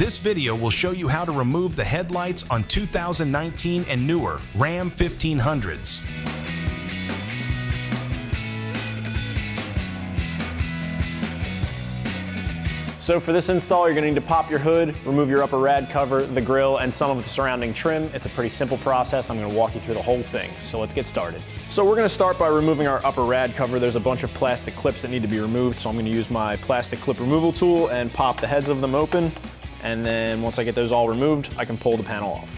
This video will show you how to remove the headlights on 2019 and newer Ram 1500s. So for this install, you're going to need to pop your hood, remove your upper rad cover, the grille, and some of the surrounding trim. It's a pretty simple process. I'm going to walk you through the whole thing. So let's get started. So we're going to start by removing our upper rad cover. There's a bunch of plastic clips that need to be removed, so I'm going to use my plastic clip removal tool and pop the heads of them open. And then once I get those all removed, I can pull the panel off.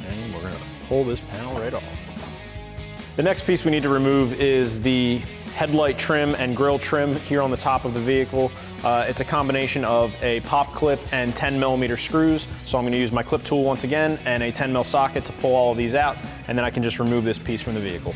And we're going to pull this panel right off. The next piece we need to remove is the headlight trim and grille trim here on the top of the vehicle. It's a combination of a pop clip and 10mm screws. So I'm going to use my clip tool once again and a 10mm socket to pull all of these out, and then I can just remove this piece from the vehicle.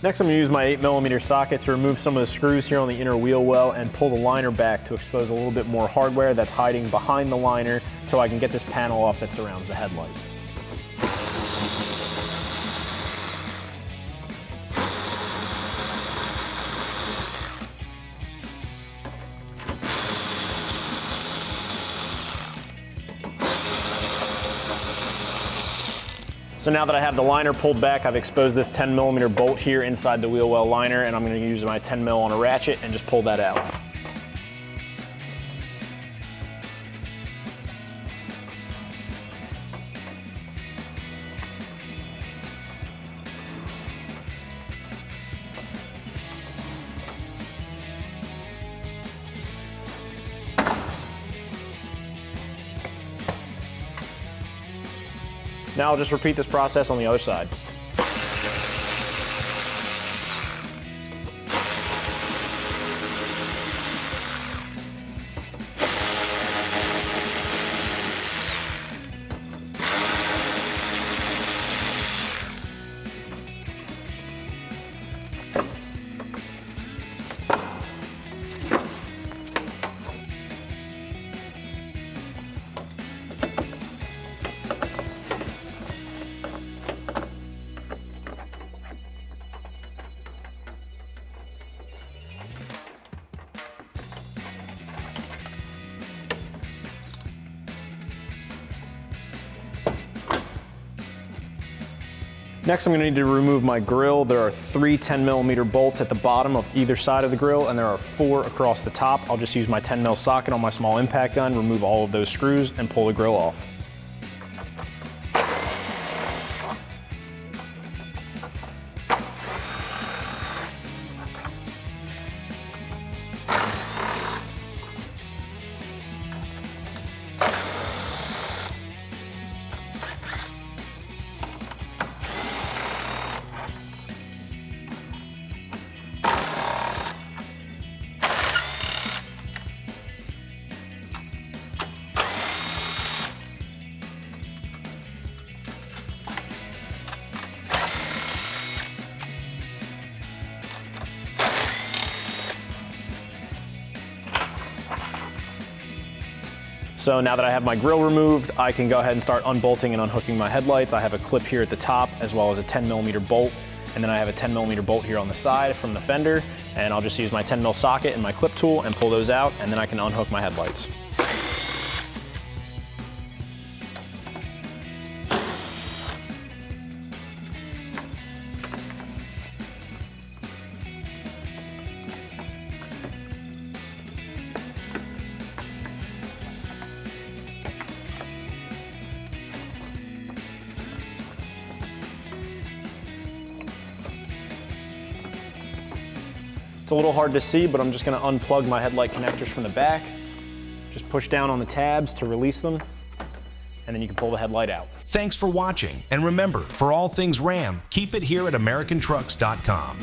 Next, I'm going to use my 8mm socket to remove some of the screws here on the inner wheel well and pull the liner back to expose a little bit more hardware that's hiding behind the liner so I can get this panel off that surrounds the headlight. So now that I have the liner pulled back, I've exposed this 10mm bolt here inside the wheel well liner, and I'm going to use my 10mm on a ratchet and just pull that out. Now I'll just repeat this process on the other side. Next, I'm going to need to remove my grille. There are 3 10mm bolts at the bottom of either side of the grille, and there are 4 across the top. I'll just use my 10mm socket on my small impact gun, remove all of those screws, and pull the grille off. So now that I have my grille removed, I can go ahead and start unbolting and unhooking my headlights. I have a clip here at the top as well as a 10mm bolt, and then I have a 10mm bolt here on the side from the fender, and I'll just use my 10mm socket and my clip tool and pull those out, and then I can unhook my headlights. It's a little hard to see, but I'm just gonna unplug my headlight connectors from the back. Just push down on the tabs to release them, and then you can pull the headlight out. Thanks for watching, and remember, for all things Ram, keep it here at AmericanTrucks.com.